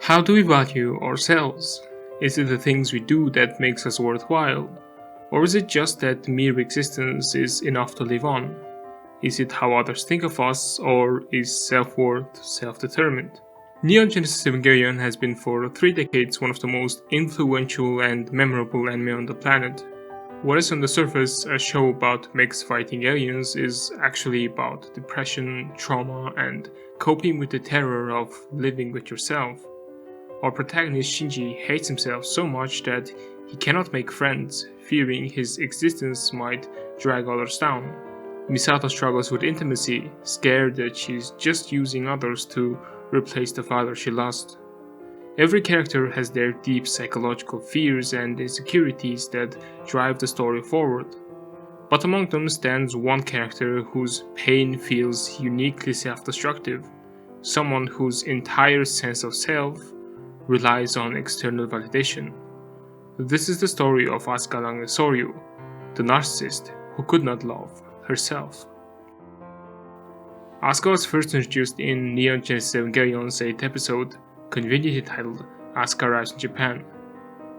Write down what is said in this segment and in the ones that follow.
How do we value ourselves? Is it the things we do that makes us worthwhile? Or is it just that mere existence is enough to live on? Is it how others think of us, or is self-worth self-determined? Neon Genesis Evangelion has been for 3 decades one of the most influential and memorable anime on the planet. What is on the surface a show about mechs fighting aliens is actually about depression, trauma, and coping with the terror of living with yourself. Our protagonist Shinji hates himself so much that he cannot make friends, fearing his existence might drag others down. Misato struggles with intimacy, scared that she's just using others to replace the father she lost. Every character has their deep psychological fears and insecurities that drive the story forward. But among them stands one character whose pain feels uniquely self-destructive, someone whose entire sense of self relies on external validation. This is the story of Asuka Soryu, the narcissist who could not love herself. Asuka was first introduced in Neon Genesis Evangelion's 8th episode, conveniently titled Asuka Arrives in Japan.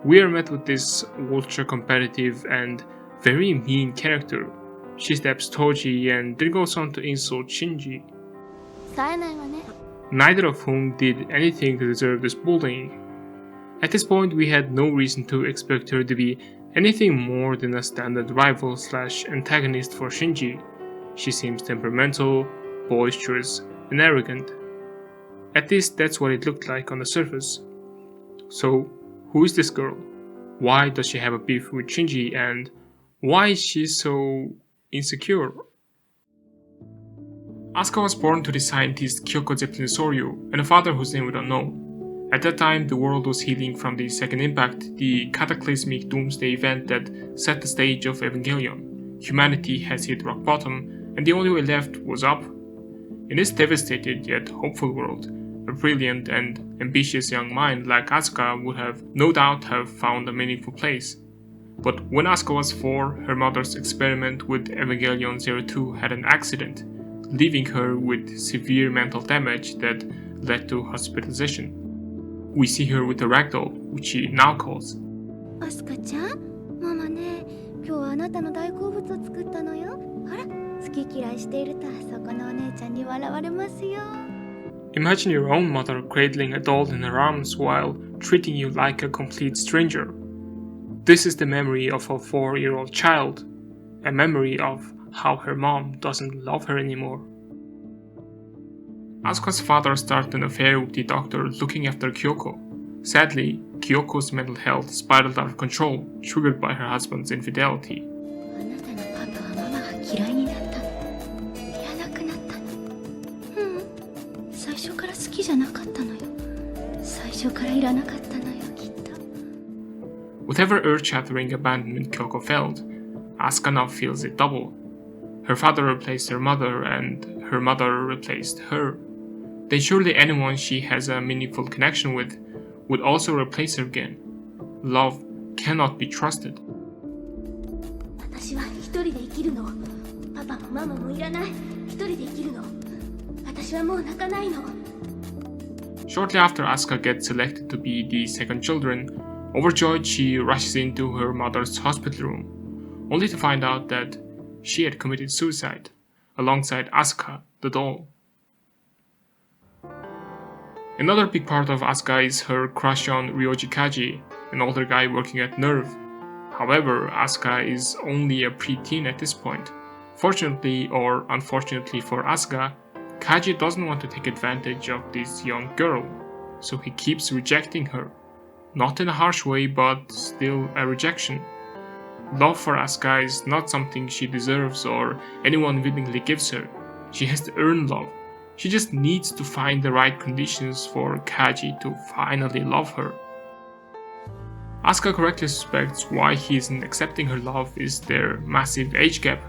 We are met with this ultra-competitive and very mean character. She stabs Toji and then goes on to insult Shinji, neither of whom did anything to deserve this bullying. At this point, we had no reason to expect her to be anything more than a standard rival/antagonist for Shinji. She seems temperamental, boisterous, and arrogant. At least that's what it looked like on the surface. So, who is this girl? Why does she have a beef with Shinji, and why is she so insecure? Asuka was born to the scientist Kyoko Zeppelin Soryu and a father whose name we don't know. At that time, the world was healing from the Second Impact, the cataclysmic doomsday event that set the stage of Evangelion. Humanity has hit rock bottom, and the only way left was up. In this devastated yet hopeful world, a brilliant and ambitious young mind like Asuka would have no doubt have found a meaningful place. But when Asuka was 4, her mother's experiment with Evangelion 02 had an accident, leaving her with severe mental damage that led to hospitalization. We see her with a ragdoll, which she now calls Asuka-chan, Mama ne, 今日はあなたの大好物を作ったのよ。あら、好き嫌いしているとそこのお姉ちゃんに笑われますよ。 Imagine your own mother cradling a doll in her arms while treating you like a complete stranger. This is the memory of a 4-year-old child, a memory of how her mom doesn't love her anymore. Asuka's father started an affair with the doctor looking after Kyoko. Sadly, Kyoko's mental health spiraled out of control, triggered by her husband's infidelity. Whatever earth-shattering abandonment Kyoko felt, Asuka now feels it double. Her father replaced her mother, and her mother replaced her. Then surely anyone she has a meaningful connection with would also replace her again. Love cannot be trusted. Shortly after Asuka gets selected to be the second children, overjoyed she rushes into her mother's hospital room, only to find out that she had committed suicide, alongside Asuka, the doll. Another big part of Asuka is her crush on Ryoji Kaji, an older guy working at Nerve. However, Asuka is only a preteen at this point. Fortunately or unfortunately for Asuka, Kaji doesn't want to take advantage of this young girl, so he keeps rejecting her. Not in a harsh way, but still a rejection. Love for Asuka is not something she deserves or anyone willingly gives her. She has to earn love. She just needs to find the right conditions for Kaji to finally love her. Asuka correctly suspects why he isn't accepting her love is their massive age gap.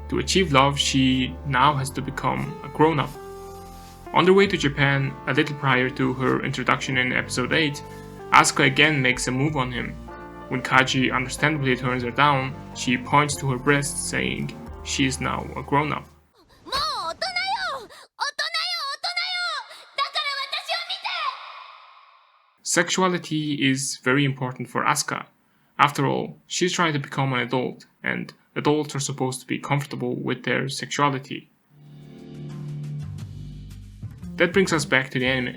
To achieve love, she now has to become a grown-up. On their way to Japan, a little prior to her introduction in episode 8, Asuka again makes a move on him. When Kaji understandably turns her down, she points to her breasts, saying she is now a grown-up. Sexuality is very important for Asuka. After all, she's trying to become an adult, and adults are supposed to be comfortable with their sexuality. That brings us back to the anime.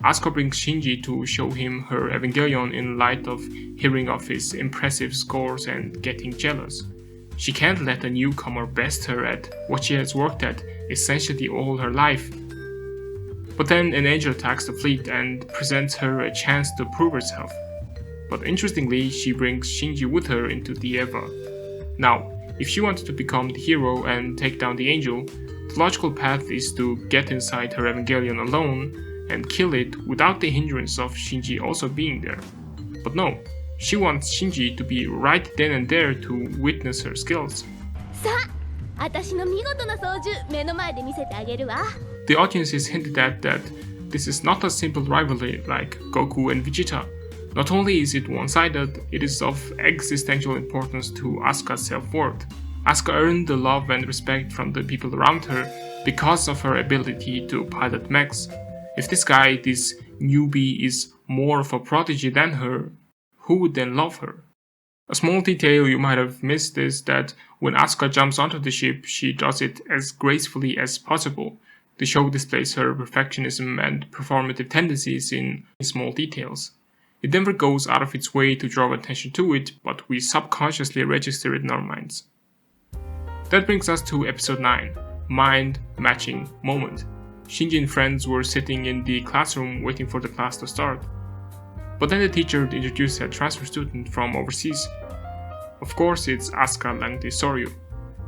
Asuka brings Shinji to show him her Evangelion in light of hearing of his impressive scores and getting jealous. She can't let a newcomer best her at what she has worked at essentially all her life. But then an angel attacks the fleet and presents her a chance to prove herself. But interestingly, she brings Shinji with her into the Eva. Now, if she wanted to become the hero and take down the angel, the logical path is to get inside her Evangelion alone and kill it without the hindrance of Shinji also being there. But no, she wants Shinji to be right then and there to witness her skills. The audience is hinted at that this is not a simple rivalry like Goku and Vegeta. Not only is it one-sided, it is of existential importance to Asuka's self-worth. Asuka earned the love and respect from the people around her because of her ability to pilot mechs. If this guy, this newbie, is more of a prodigy than her, who would then love her? A small detail you might have missed is that when Asuka jumps onto the ship, she does it as gracefully as possible. The show displays her perfectionism and performative tendencies in small details. It never goes out of its way to draw attention to it, but we subconsciously register it in our minds. That brings us to episode 9, Mind Matching Moment. Shinji and friends were sitting in the classroom waiting for the class to start. But then the teacher introduced a transfer student from overseas. Of course, it's Asuka Langdi Soryu.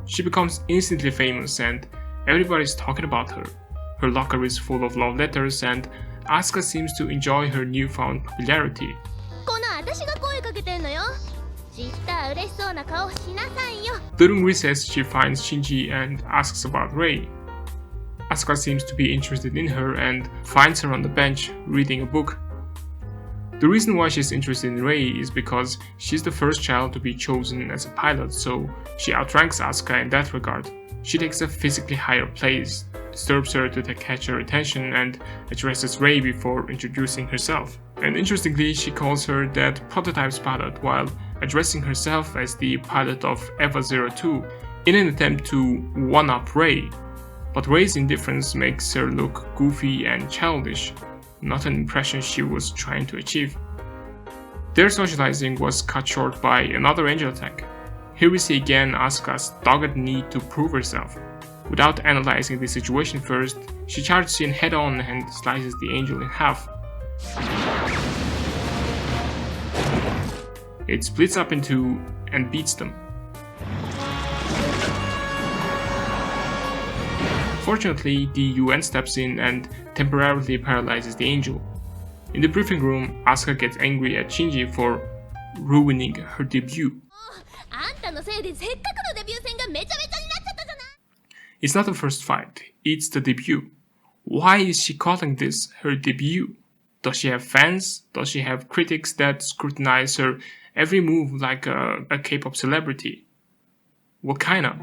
She becomes instantly famous and everybody's talking about her. Her locker is full of love letters and Asuka seems to enjoy her newfound popularity. During recess, she finds Shinji and asks about Rei. Asuka seems to be interested in her and finds her on the bench reading a book. The reason why she's interested in Rei is because she's the first child to be chosen as a pilot, so she outranks Asuka in that regard. She takes a physically higher place, disturbs her to catch her attention, and addresses Rei before introducing herself. And interestingly, she calls her that prototype's pilot while addressing herself as the pilot of Eva 02 in an attempt to one-up Rei. But Rei's indifference makes her look goofy and childish, not an impression she was trying to achieve. Their socializing was cut short by another angel attack. Here we see again Asuka's dogged need to prove herself. Without analyzing the situation first, she charges in head-on and slices the angel in half. It splits up in two and beats them. Fortunately, the UN steps in and temporarily paralyzes the angel. In the briefing room, Asuka gets angry at Shinji for ruining her debut. It's not the first fight, it's the debut. Why is she calling this her debut? Does she have fans? Does she have critics that scrutinize her every move like a K-pop celebrity? What kinda?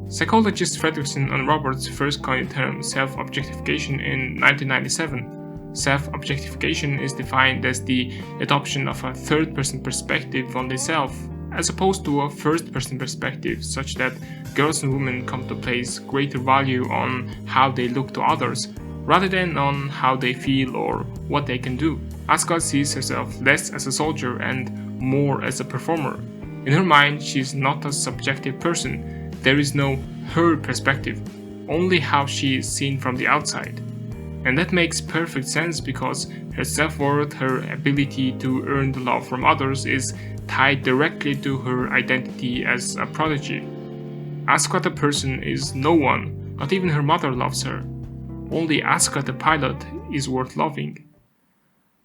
Psychologist Fredrickson and Roberts first coined the term self-objectification in 1997. Self-objectification is defined as the adoption of a third-person perspective on the self, as opposed to a first-person perspective, such that girls and women come to place greater value on how they look to others, rather than on how they feel or what they can do. Asuka sees herself less as a soldier and more as a performer. In her mind, she is not a subjective person. There is no her perspective, only how she is seen from the outside. And that makes perfect sense because her self-worth, her ability to earn the love from others is tied directly to her identity as a prodigy. Asuka the person is no one, not even her mother loves her. Only Asuka the pilot is worth loving.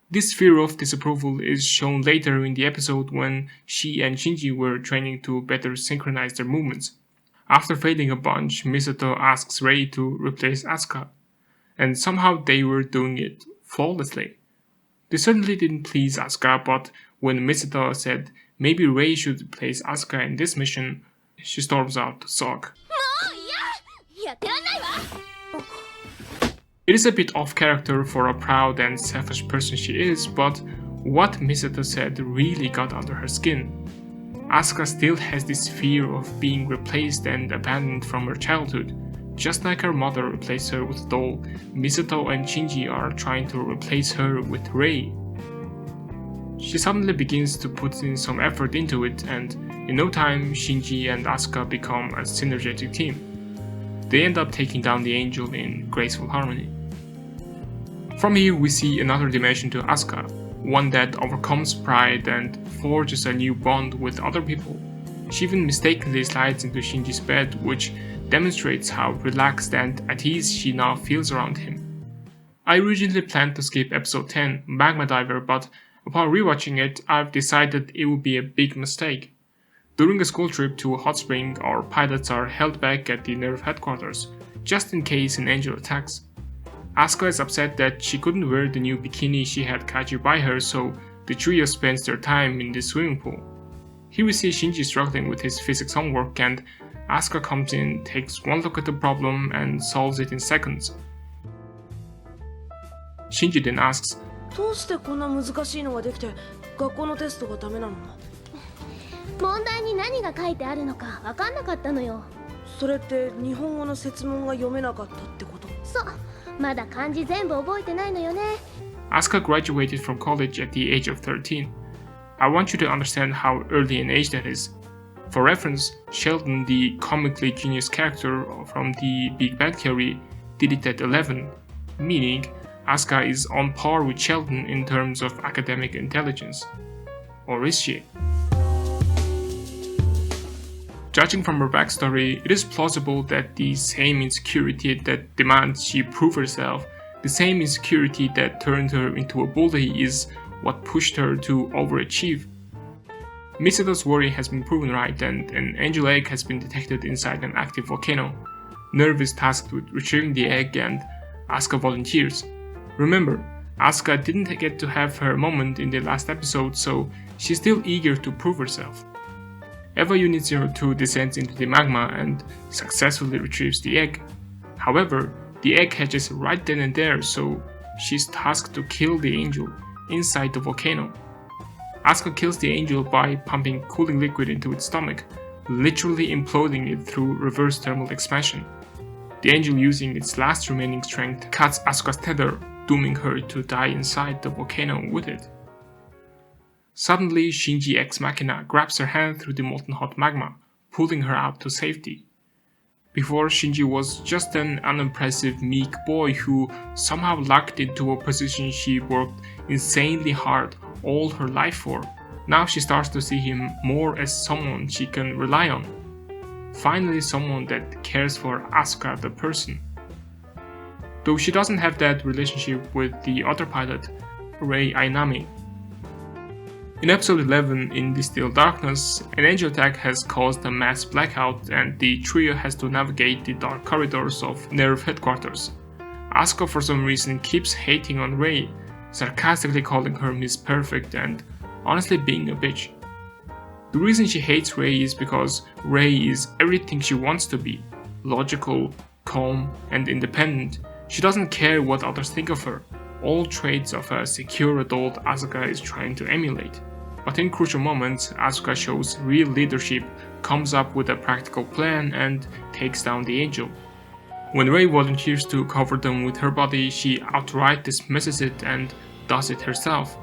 This fear of disapproval is shown later in the episode when she and Shinji were training to better synchronize their movements. After failing a bunch, Misato asks Rei to replace Asuka, and somehow they were doing it flawlessly. This certainly didn't please Asuka, but when Misato said maybe Rei should replace Asuka in this mission, she storms out to sulk. It is a bit off character for a proud and selfish person she is, but what Misato said really got under her skin. Asuka still has this fear of being replaced and abandoned from her childhood. Just like her mother replaced her with a doll, Misato and Shinji are trying to replace her with Rei. She suddenly begins to put in some effort into it, and in no time Shinji and Asuka become a synergetic team. They end up taking down the angel in graceful harmony. From here we see another dimension to Asuka, one that overcomes pride and forges a new bond with other people. She even mistakenly slides into Shinji's bed, which demonstrates how relaxed and at ease she now feels around him. I originally planned to skip episode 10, Magma Diver, but upon rewatching it, I've decided it would be a big mistake. During a school trip to a hot spring, our pilots are held back at the Nerve headquarters, just in case an angel attacks. Asuka is upset that she couldn't wear the new bikini she had Kaji buy her, so the trio spends their time in the swimming pool. Here we see Shinji struggling with his physics homework, and Asuka comes in, takes one look at the problem, and solves it in seconds. Shinji then asks, どうしてこんな難しいのができて学校のテストがダメなの？問題に何が書いてあるのか分かんなかったのよ。それって日本語の説問が読めなかったってこと？そう、まだ漢字全部覚えてないのよね。Asuka graduated from college at the age of 13. I want you to understand how early an age that is. For reference, Sheldon, the comically genius character from the Big Bang Theory, did it at 11, meaning Asuka is on par with Sheldon in terms of academic intelligence. Or is she? Judging from her backstory, it is plausible that the same insecurity that demands she prove herself, the same insecurity that turned her into a bully, is what pushed her to overachieve. Misato's worry has been proven right, and an angel egg has been detected inside an active volcano. Nerve is tasked with retrieving the egg, and Asuka volunteers. Remember, Asuka didn't get to have her moment in the last episode, so she's still eager to prove herself. Eva Unit 02 descends into the magma and successfully retrieves the egg. However, the egg hatches right then and there, so she's tasked to kill the angel inside the volcano. Asuka kills the angel by pumping cooling liquid into its stomach, literally imploding it through reverse thermal expansion. The angel, using its last remaining strength, cuts Asuka's tether, dooming her to die inside the volcano with it. Suddenly, Shinji ex machina grabs her hand through the molten hot magma, pulling her out to safety. Before, Shinji was just an unimpressive, meek boy who somehow lucked into a position she worked insanely hard all her life for. Now she starts to see him more as someone she can rely on. Finally, someone that cares for Asuka the person. Though she doesn't have that relationship with the other pilot, Rei Ainami. In episode 11, in Distilled Darkness, an angel attack has caused a mass blackout and the trio has to navigate the dark corridors of Nerve headquarters. Asuka for some reason keeps hating on Rei, sarcastically calling her Miss Perfect and honestly being a bitch. The reason she hates Rei is because Rei is everything she wants to be: logical, calm, and independent. She doesn't care what others think of her, all traits of a secure adult Asuka is trying to emulate. But in crucial moments, Asuka shows real leadership, comes up with a practical plan, and takes down the angel. When Rei volunteers to cover them with her body, she outright dismisses it and does it herself.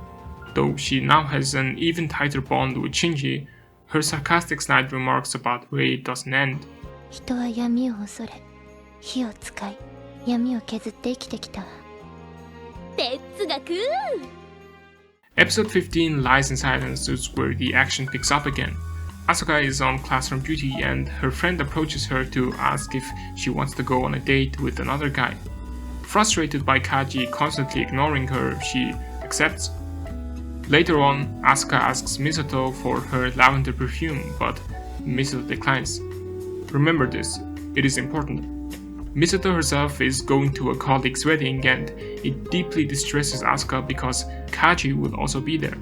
Though she now has an even tighter bond with Shinji, her sarcastic snide remarks about Rei doesn't end. 人は闇を恐れ、火を使い、闇を削って生きてきた。哲学。Episode 15, Lies in Silence, is where the action picks up again. Asuka is on classroom duty and her friend approaches her to ask if she wants to go on a date with another guy. Frustrated by Kaji constantly ignoring her, she accepts. Later on, Asuka asks Misato for her lavender perfume, but Misato declines. Remember this, it is important. Misato herself is going to a colleague's wedding and it deeply distresses Asuka because Kaji will also be there.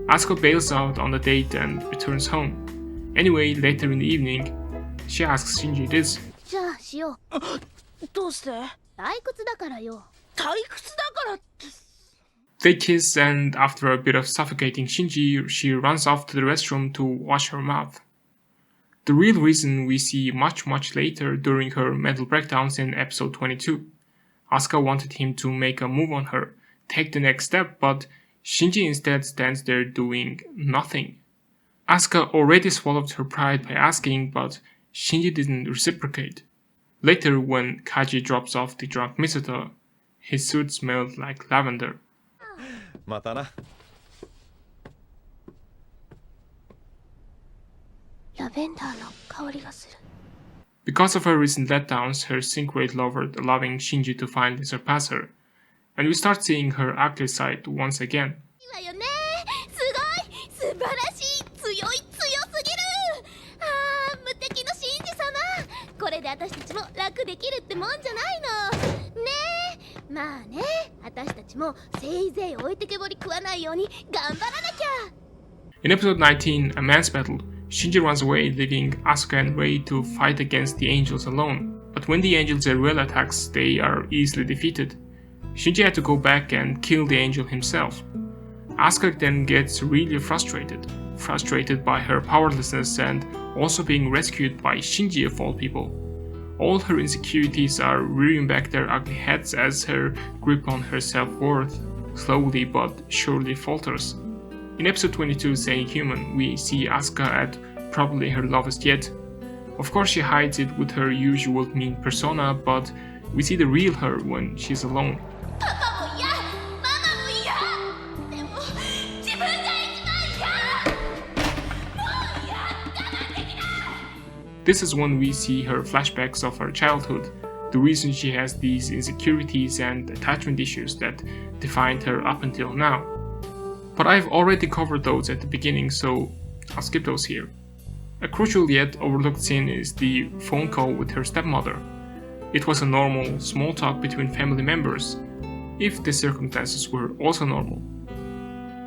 Asuka bails out on the date and returns home. Anyway, later in the evening, she asks Shinji this. じゃあしよう。どうして？退屈だからよ。退屈だからって。 They kiss, and after a bit of suffocating Shinji, she runs off to the restroom to wash her mouth. The real reason we see much later during her mental breakdowns in episode 22. Asuka wanted him to make a move on her, take the next step, but Shinji instead stands there doing nothing. Asuka already swallowed her pride by asking, but Shinji didn't reciprocate. Later, when Kaji drops off the drunk Misata, his suit smelled like lavender. またな。ラベンダーの香りがする。 Because of her recent letdowns, her sync rate lowered, allowing Shinji to finally surpass her, and we start seeing her ugly side once again. いいわよね。すごい、素晴らしい、強い、強すぎる。ああ、無敵のシンジ様。これで私たちも楽できるってもんじゃないの。ねえ、まあね、私たちもせいぜい置いてけぼり食わないように頑張らなきゃ。 In episode 19, A Man's Battle, Shinji runs away, leaving Asuka and Rei to fight against the angels alone. But when the angels are real attacks, they are easily defeated. Shinji had to go back and kill the angel himself. Asuka then gets really frustrated by her powerlessness and also being rescued by Shinji of all people. All her insecurities are rearing back their ugly heads as her grip on her self-worth slowly but surely falters. In episode 22, Saying Human, we see Asuka at probably her lowest yet. Of course she hides it with her usual mean persona, but we see the real her when she's alone. This is when we see her flashbacks of her childhood, the reason she has these insecurities and attachment issues that defined her up until now. But I've already covered those at the beginning, so I'll skip those here. A crucial yet overlooked scene is the phone call with her stepmother. It was a normal, small talk between family members, if the circumstances were also normal.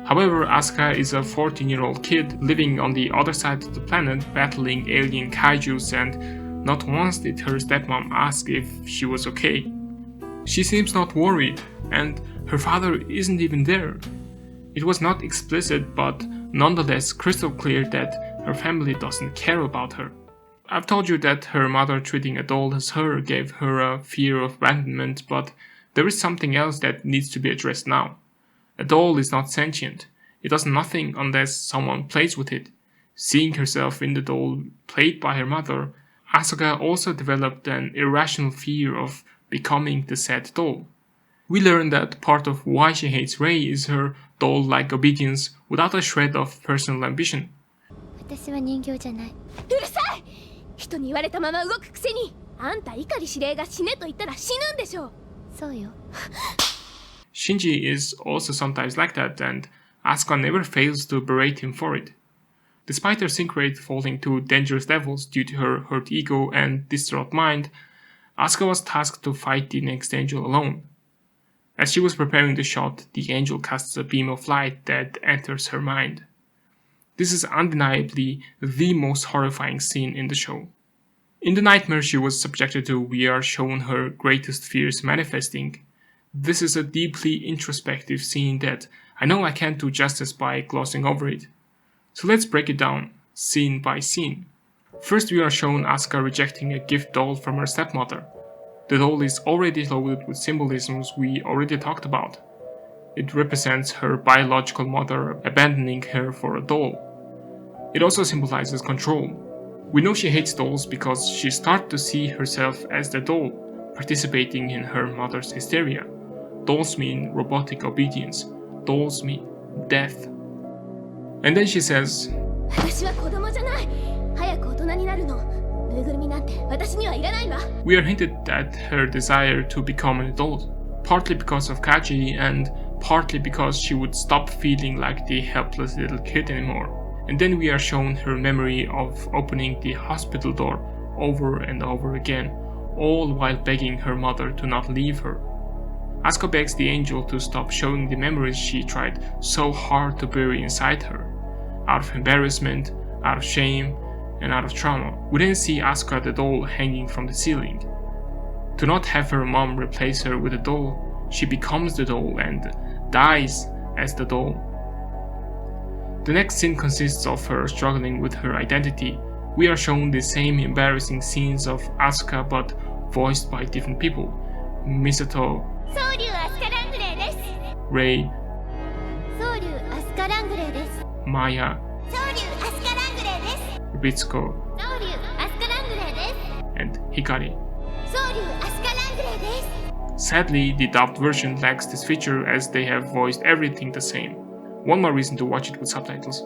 However, Asuka is a 14-year-old kid living on the other side of the planet battling alien kaijus, and not once did her stepmom ask if she was okay. She seems not worried, and her father isn't even there. It was not explicit, but nonetheless crystal clear that her family doesn't care about her. I've told you that her mother treating a doll as her gave her a fear of abandonment, but there is something else that needs to be addressed now. A doll is not sentient. It does nothing unless someone plays with it. Seeing herself in the doll played by her mother, Asuka also developed an irrational fear of becoming the said doll. We learn that part of why she hates Rei is her doll-like obedience without a shred of personal ambition. 私は人形じゃない。うるさい！人に言われたまま動くくせに、あんた碇司令が死ねと言ったら死ぬんでしょ。そうよ。Shinji is also sometimes like that, and Asuka never fails to berate him for it. Despite her sync rate falling to dangerous levels due to her hurt ego and distraught mind, Asuka was tasked to fight the next angel alone. As she was preparing the shot, the angel casts a beam of light that enters her mind. This is undeniably the most horrifying scene in the show. In the nightmare she was subjected to, we are shown her greatest fears manifesting. This is a deeply introspective scene that I know I can't do justice by glossing over it. So let's break it down, scene by scene. First we are shown Asuka rejecting a gift doll from her stepmother. The doll is already loaded with symbolisms we already talked about. It represents her biological mother abandoning her for a doll. It also symbolizes control. We know she hates dolls because she starts to see herself as the doll, participating in her mother's hysteria. Dolls mean robotic obedience. Dolls mean death. And then she says, 私は子供じゃない。早く大人になるの。ぬいぐるみなんて私にはいらないわ。We are hinted at her desire to become an adult, partly because of Kaji and partly because she would stop feeling like the helpless little kid anymore. And then we are shown her memory of opening the hospital door over and over again, all while begging her mother to not leave her. Asuka begs the angel to stop showing the memories she tried so hard to bury inside her. Out of embarrassment, out of shame, and out of trauma, we then see Asuka the doll hanging from the ceiling. To not have her mom replace her with a doll, She becomes the doll and dies as the doll. The next scene consists of her struggling with her identity. We are shown the same embarrassing scenes of Asuka but voiced by different people. Misato, 総流アスカラングレーです Rei, 総流アスカラングレーです Maya, 総流アスカラングレーです Ritsuko, 総流アスカラングレーです and Hikari. 総流アスカラングレーです Sadly, the dubbed version lacks this feature as they have voiced everything the same. One more reason to watch it with subtitles.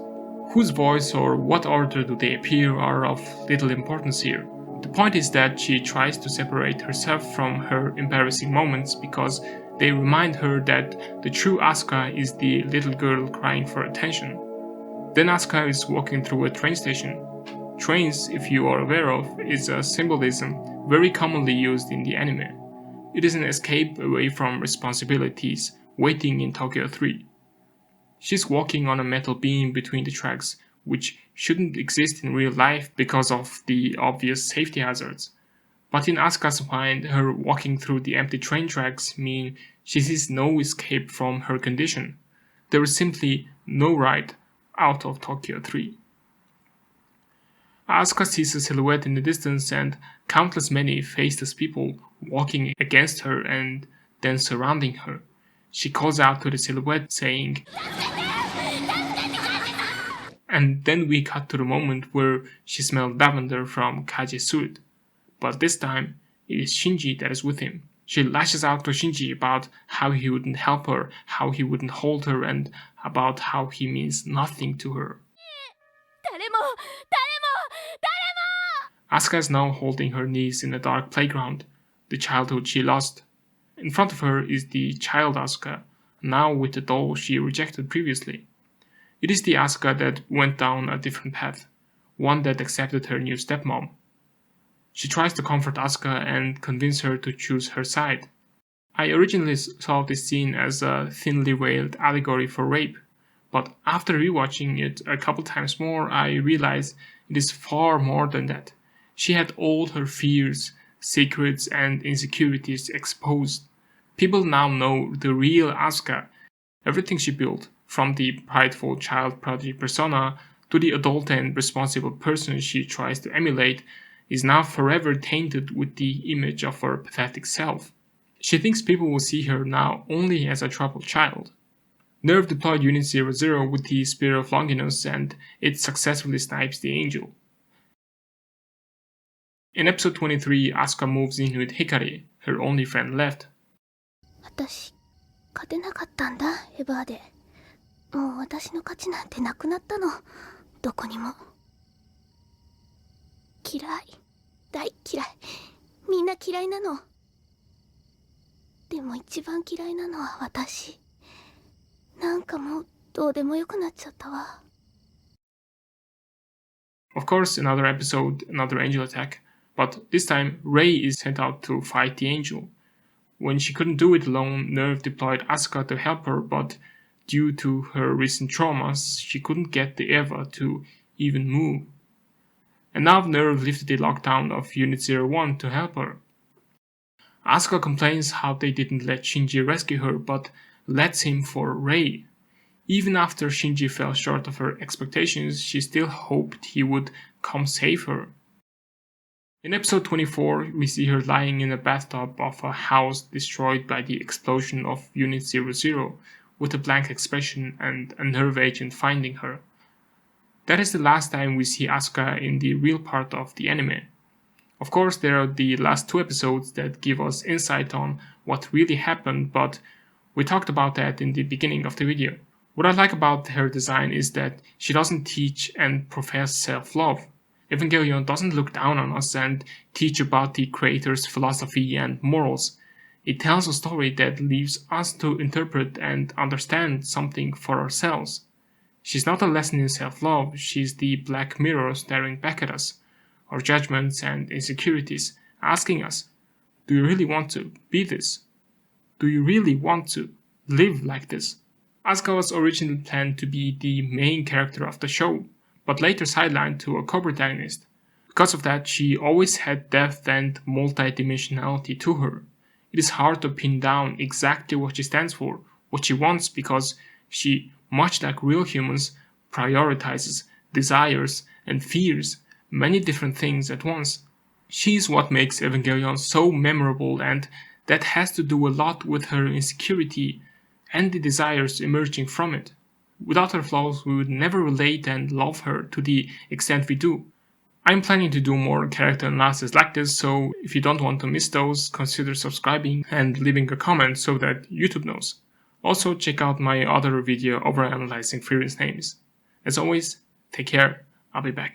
Whose voice or what order do they appear are of little importance here. The point is that she tries to separate herself from her embarrassing moments because they remind her that the true Asuka is the little girl crying for attention. Then Asuka is walking through a train station. Trains, if you are aware of, is a symbolism very commonly used in the anime. It is an escape away from responsibilities waiting in Tokyo 3. She's walking on a metal beam between the tracks, which shouldn't exist in real life because of the obvious safety hazards. But in Asuka's mind, her walking through the empty train tracks mean she sees no escape from her condition. There is simply no ride out of Tokyo 3. Asuka sees a silhouette in the distance and countless many faceless people walking against her and then surrounding her. She calls out to the silhouette saying, and then we cut to the moment where she smelled lavender from Kaji's suit. But this time, it is Shinji that is with him. She lashes out to Shinji about how he wouldn't help her, how he wouldn't hold her, and about how he means nothing to her. Asuka is now holding her niece in a dark playground, the childhood she lost. In front of her is the child Asuka, now with the doll she rejected previously. It is the Asuka that went down a different path, one that accepted her new stepmom. She tries to comfort Asuka and convince her to choose her side. I originally saw this scene as a thinly veiled allegory for rape, but after rewatching it a couple times more, I realized it is far more than that. She had all her fears, secrets, and insecurities exposed. People now know the real Asuka, everything she built, from the prideful child prodigy persona to the adult and responsible person she tries to emulate, is now forever tainted with the image of her pathetic self. She thinks people will see her now only as a troubled child. Nerve deployed Unit 00 with the Spear of Longinus and it successfully snipes the angel. In episode 23, Asuka moves in with Hikari, her only friend left. 私勝てなかったんだエヴァーでもう私の価値なんてなくなったのどこにも嫌い大嫌いみんな嫌いなのでも一番嫌いなのは私なんかもうどうでもよくなっちゃったわ Of course, another episode, another angel attack, but this time Rei is sent out to fight the angel. When she couldn't do it alone, Nerve deployed Asuka to help her, but due to her recent traumas, she couldn't get the Eva to even move. And now Nerve lifted the lockdown of Unit 01 to help her. Asuka complains how they didn't let Shinji rescue her, but lets him for Rei. Even after Shinji fell short of her expectations, she still hoped he would come save her. In episode 24, we see her lying in a bathtub of a house destroyed by the explosion of Unit 00, with a blank expression and a nerve agent finding her. That is the last time we see Asuka in the real part of the anime. Of course, there are the last two episodes that give us insight on what really happened, but we talked about that in the beginning of the video. What I like about her design is that she doesn't teach and profess self-love. Evangelion doesn't look down on us and teach about the creator's philosophy and morals. It tells a story that leaves us to interpret and understand something for ourselves. She's not a lesson in self-love, she's the black mirror staring back at us, our judgments and insecurities, asking us, do you really want to be this? Do you really want to live like this? Asuka was originally planned to be the main character of the show, but later sidelined to a co-protagonist. Because of that, she always had depth and multi-dimensionality to her. it is hard to pin down exactly what she stands for, what she wants, because she, much like real humans, prioritizes, desires, and fears many different things at once. She's what makes Evangelion so memorable, and that has to do a lot with her insecurity and the desires emerging from it. Without her flaws, we would never relate and love her to the extent we do. I'm planning to do more character analysis like this, so if you don't want to miss those, consider subscribing and leaving a comment so that YouTube knows. Also, check out my other video over analyzing Frieren's names. As always, take care, I'll be back.